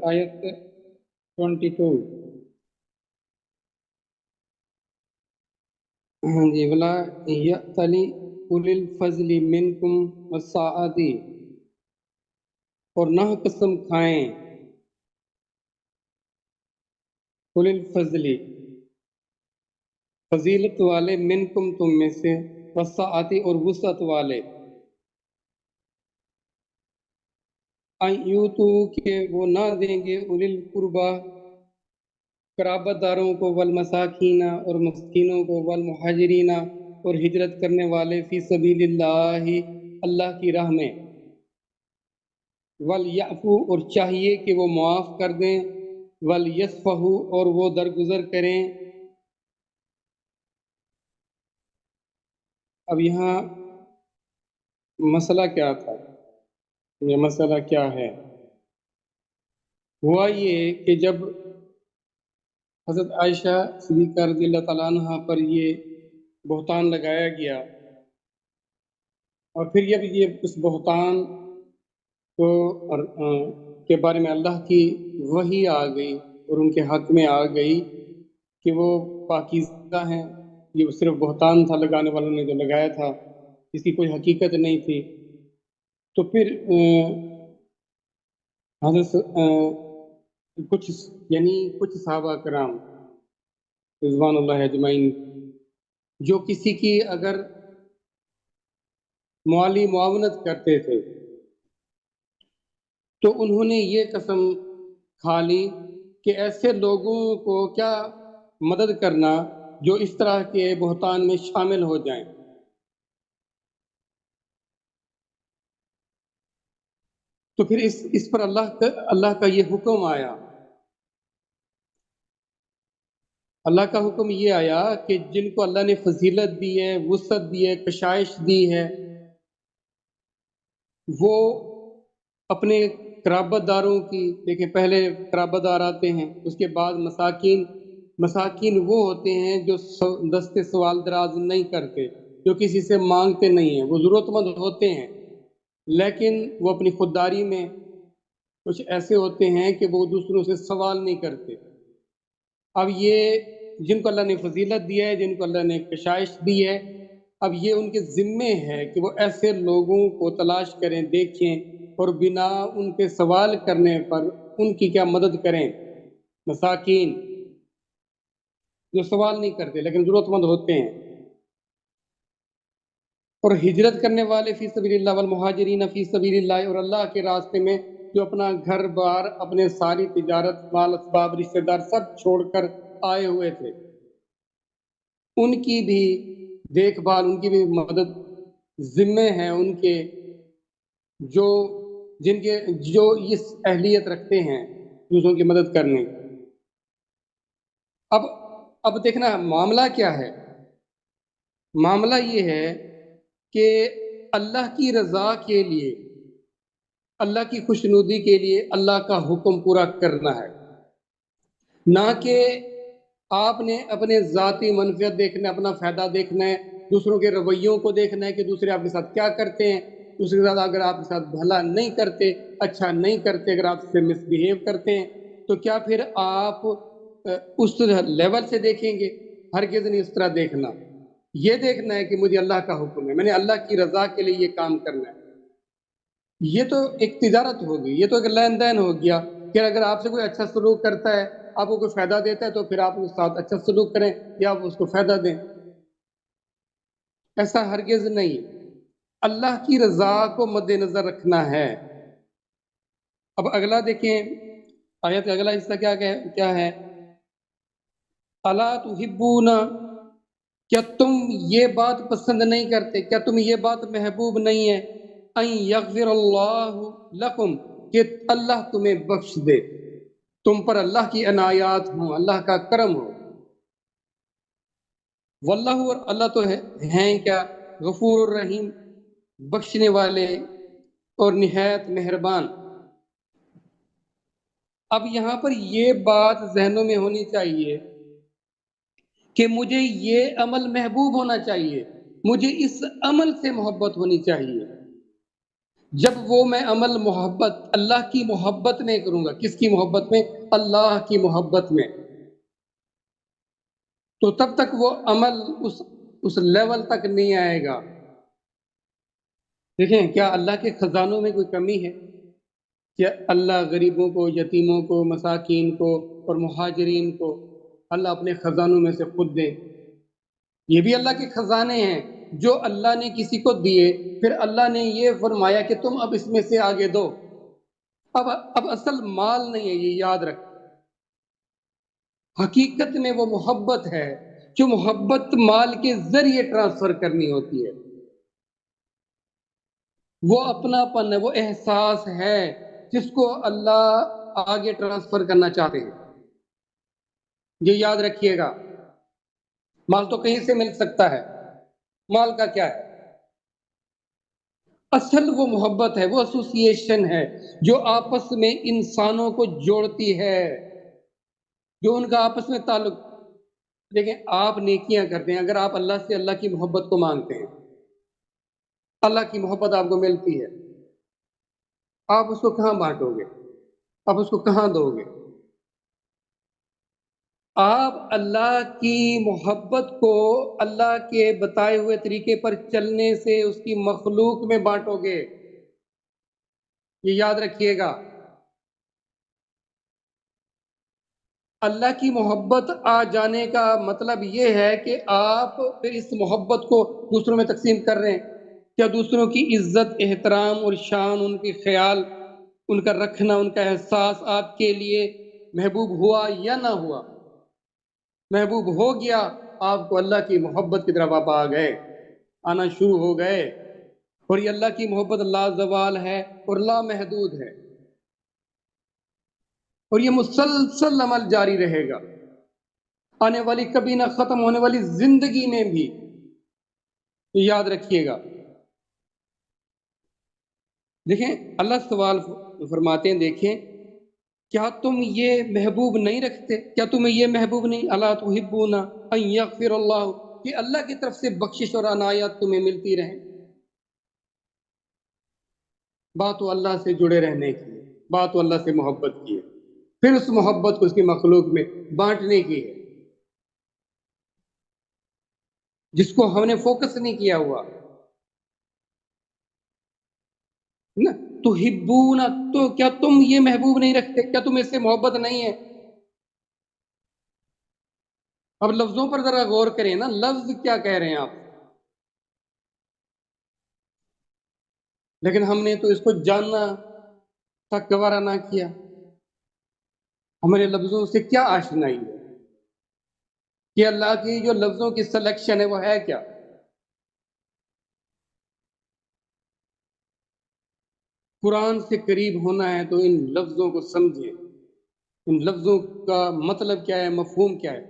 آیت 22۔ ہاں جی، ولا یأتلی اولی الفضل منکم والسعۃ، اور نہ قسم کھائیں اولی الفضل فضیلت والے، منکم تم میں سے، والسعۃ اور وسعت والے، ان یؤتوا کہ وہ نہ دیں گے، اولی القربی قرابت داروں کو، والمساکین اور مسکینوں کو، والمہاجرین اور ہجرت کرنے والے، فی سبیل اللہ اللہ کی راہ میں، ولیعفو اور چاہیے کہ وہ معاف کر دیں، ولیصفحوا اور وہ درگزر کریں۔ اب یہاں مسئلہ کیا تھا؟ یہ مسئلہ کیا ہے؟ ہوا یہ کہ جب حضرت عائشہ صدیقہ رضی اللہ تعالیٰ عنہ پر یہ بہتان لگایا گیا، اور پھر جب یہ اس بہتان کو کے بارے میں اللہ کی وحی آ گئی اور ان کے حق میں آ گئی کہ وہ پاکیزہ ہیں، یہ صرف بہتان تھا لگانے والوں نے جو لگایا تھا، اس کی کوئی حقیقت نہیں تھی، تو پھر حضرت کچھ صحابہ کرام رضوان اللہ اجمعین جو کسی کی اگر مالی معاونت کرتے تھے تو انہوں نے یہ قسم کھا لی کہ ایسے لوگوں کو کیا مدد کرنا جو اس طرح کے بہتان میں شامل ہو جائیں۔ تو پھر اس پر اللہ کا یہ حکم آیا، اللہ کا حکم یہ آیا کہ جن کو اللہ نے فضیلت دی ہے، وسعت دی ہے، کشائش دی ہے، وہ اپنے قرابت داروں کی، دیکھیں پہلے قرابت دار آتے ہیں، اس کے بعد مساکین وہ ہوتے ہیں جو دستے سوال دراز نہیں کرتے، جو کسی سے مانگتے نہیں ہیں، وہ ضرورت مند ہوتے ہیں لیکن وہ اپنی خودداری میں کچھ ایسے ہوتے ہیں کہ وہ دوسروں سے سوال نہیں کرتے۔ اب یہ جن کو اللہ نے فضیلت دی ہے، جن کو اللہ نے کشائش دی ہے، اب یہ ان کے ذمے ہے کہ وہ ایسے لوگوں کو تلاش کریں، دیکھیں اور بنا ان کے سوال کرنے پر ان کی کیا مدد کریں۔ مساکین جو سوال نہیں کرتے لیکن ضرورت مند ہوتے ہیں، اور ہجرت کرنے والے فی سبیل اللہ، والمہاجرین فی سبیل اللہ، اور اللہ کے راستے میں جو اپنا گھر بار، اپنے ساری تجارت، مال اسباب، رشتہ دار سب چھوڑ کر آئے ہوئے تھے، ان کی بھی دیکھ بھال، ان کی بھی مدد ذمے ہیں ان کے جو اس اہلیت رکھتے ہیں دوسروں کی مدد کرنے۔ اب دیکھنا معاملہ کیا ہے؟ معاملہ یہ ہے کہ اللہ کی رضا کے لیے، اللہ کی خوشنودی کے لیے اللہ کا حکم پورا کرنا ہے، نہ کہ آپ نے اپنے ذاتی منفعت دیکھنا ہے، اپنا فائدہ دیکھنا ہے، دوسروں کے رویوں کو دیکھنا ہے کہ دوسرے آپ کے ساتھ کیا کرتے ہیں، دوسرے کے ساتھ اگر آپ کے ساتھ بھلا نہیں کرتے، اچھا نہیں کرتے، اگر آپ سے مس بیہیو کرتے ہیں تو کیا پھر آپ اس لیول سے دیکھیں گے؟ ہرگز نہیں اس طرح دیکھنا۔ یہ دیکھنا ہے کہ مجھے اللہ کا حکم ہے، میں نے اللہ کی رضا کے لیے یہ کام کرنا ہے۔ یہ تو ایک تجارت ہوگی، یہ تو ایک لین دین ہو گیا کہ اگر آپ سے کوئی اچھا سلوک کرتا ہے، آپ کو کوئی فائدہ دیتا ہے تو پھر آپ اس کے ساتھ اچھا سلوک کریں یا آپ اس کو فائدہ دیں۔ ایسا ہرگز نہیں، اللہ کی رضا کو مد نظر رکھنا ہے۔ اب اگلا دیکھیں، آیت کا اگلا حصہ کیا ہے؟ الا تحبون، کیا تم یہ بات پسند نہیں کرتے، کیا تم یہ بات محبوب نہیں ہے، ان یغفر اللہ لکم، کہ اللہ تمہیں بخش دے، تم پر اللہ کی عنایات ہوں، اللہ کا کرم ہو۔ واللہ، اور اللہ تو ہیں کیا، غفور الرحیم، بخشنے والے اور نہایت مہربان۔ اب یہاں پر یہ بات ذہنوں میں ہونی چاہیے کہ مجھے یہ عمل محبوب ہونا چاہیے، مجھے اس عمل سے محبت ہونی چاہیے۔ جب وہ میں عمل محبت اللہ کی محبت میں کروں گا، کس کی محبت میں؟ اللہ کی محبت میں، تو تب تک وہ عمل اس لیول تک نہیں آئے گا۔ دیکھیں، کیا اللہ کے خزانوں میں کوئی کمی ہے؟ کہ اللہ غریبوں کو، یتیموں کو، مساکین کو اور مہاجرین کو اللہ اپنے خزانوں میں سے خود دے؟ یہ بھی اللہ کے خزانے ہیں جو اللہ نے کسی کو دیے، پھر اللہ نے یہ فرمایا کہ تم اب اس میں سے آگے دو۔ اب اصل مال نہیں ہے، یہ یاد رکھ، حقیقت میں وہ محبت ہے جو محبت مال کے ذریعے ٹرانسفر کرنی ہوتی ہے۔ وہ اپنا پن ہے، وہ احساس ہے جس کو اللہ آگے ٹرانسفر کرنا چاہتے ہیں۔ یہ یاد رکھیے گا، مال تو کہیں سے مل سکتا ہے، مال کا کیا ہے؟ اصل وہ محبت ہے، وہ ایسوسیشن ہے جو آپس میں انسانوں کو جوڑتی ہے، جو ان کا آپس میں تعلق۔ دیکھیں، آپ نیکیاں کرتے ہیں، اگر آپ اللہ سے اللہ کی محبت کو مانگتے ہیں، اللہ کی محبت آپ کو ملتی ہے، آپ اس کو کہاں بانٹو گے؟ آپ اس کو کہاں دو گے؟ آپ اللہ کی محبت کو اللہ کے بتائے ہوئے طریقے پر چلنے سے اس کی مخلوق میں بانٹو گے، یہ یاد رکھیے گا۔ اللہ کی محبت آ جانے کا مطلب یہ ہے کہ آپ پھر اس محبت کو دوسروں میں تقسیم کر رہے ہیں۔ کیا دوسروں کی عزت، احترام اور شان، ان کے خیال، ان کا رکھنا، ان کا احساس آپ کے لیے محبوب ہوا یا نہ ہوا؟ محبوب ہو گیا، آپ کو اللہ کی محبت کی طرف آپ آ گئے، آنا شروع ہو گئے، اور یہ اللہ کی محبت لا زوال ہے اور لا محدود ہے، اور یہ مسلسل عمل جاری رہے گا آنے والی، کبھی نہ ختم ہونے والی زندگی میں بھی، یاد رکھیے گا۔ دیکھیں، اللہ سوال فرماتے ہیں، دیکھیں، کیا تم یہ محبوب نہیں رکھتے؟ کیا تمہیں یہ محبوب نہیں؟ اللہ تحبون ان یغفر اللہ، کہ اللہ کی طرف سے بخشش اور عنایات تمہیں ملتی رہیں۔ بات تو اللہ سے جڑے رہنے کی ہے، بات تو اللہ سے محبت کی ہے، پھر اس محبت کو اس کی مخلوق میں بانٹنے کی ہے، جس کو ہم نے فوکس نہیں کیا ہوا نا۔ تو ہبون، تو کیا تم یہ محبوب نہیں رکھتے؟ کیا تم اس سے محبت نہیں ہے؟ اب لفظوں پر ذرا غور کریں نا، لفظ کیا کہہ رہے ہیں آپ؟ لیکن ہم نے تو اس کو جاننا تک گوارا نہ کیا، ہمارے لفظوں سے کیا آشنائی ہے کہ اللہ کی جو لفظوں کی سلیکشن ہے وہ ہے کیا؟ قرآن سے قریب ہونا ہے تو ان لفظوں کو سمجھیں، ان لفظوں کا مطلب کیا ہے، مفہوم کیا ہے۔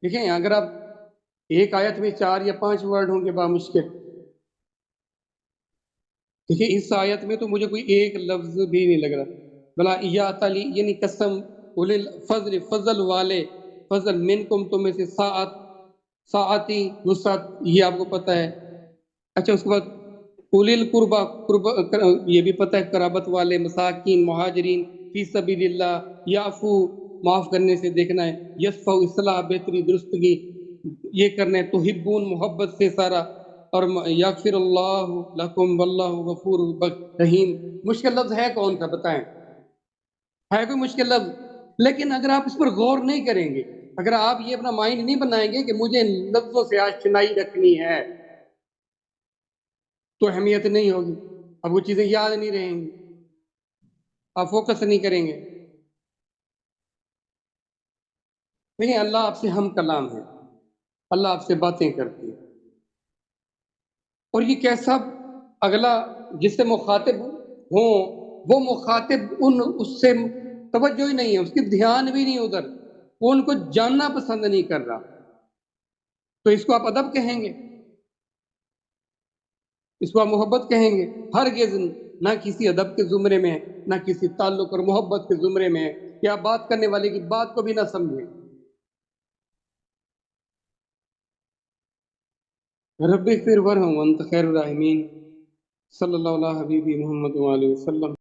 دیکھیں، اگر آپ ایک آیت میں 4 یا 5 ورڈ ہوں گے بامشکل، دیکھیں اس آیت میں تو مجھے کوئی ایک لفظ بھی نہیں لگ رہا، بلا یا تعالی یعنی قسم، اولل الفضل، فضل والے، فضل منکم، تم میں سے، ساعت، ساعتی، وسعت، یہ آپ کو پتہ ہے۔ اچھا، اس کے بعد اولی القربہ، یہ بھی پتہ ہے، قرابت والے، مساکین، مہاجرین، فی سبیل اللہ، یعفو، معاف کرنے سے دیکھنا ہے، یصفح، اصلاح، بہتری، درستگی، یہ کرنا ہے، تحبون، محبت سے سارا، اور یغفر اللہ لکم واللہ غفور رحیم۔ مشکل لفظ ہے کون سا بتائیں؟ ہے کوئی مشکل لفظ؟ لیکن اگر آپ اس پر غور نہیں کریں گے، اگر آپ یہ اپنا مائنڈ نہیں بنائیں گے کہ مجھے ان لفظوں سے آشنائی رکھنی ہے، تو اہمیت نہیں ہوگی، اب وہ چیزیں یاد نہیں رہیں گی، آپ فوکس نہیں کریں گے۔ دیکھیں، اللہ آپ سے ہم کلام ہے، اللہ آپ سے باتیں کرتی ہے، اور یہ کیسا اگلا جس سے مخاطب ہوں، وہ مخاطب اس سے توجہ ہی نہیں ہے، اس کی دھیان بھی نہیں ادھر، وہ ان کو جاننا پسند نہیں کر رہا، تو اس کو آپ ادب کہیں گے؟ اس کو آپ محبت کہیں گے؟ ہرگز نہ کسی ادب کے زمرے میں، نہ کسی تعلق اور محبت کے زمرے میں، کہ آپ بات کرنے والے کی بات کو بھی نہ سمجھیں۔ رب اغفر ورحم وانت خیر الراحمین۔ صلی اللہ علیہ حبیبی محمد وآلہ وسلم.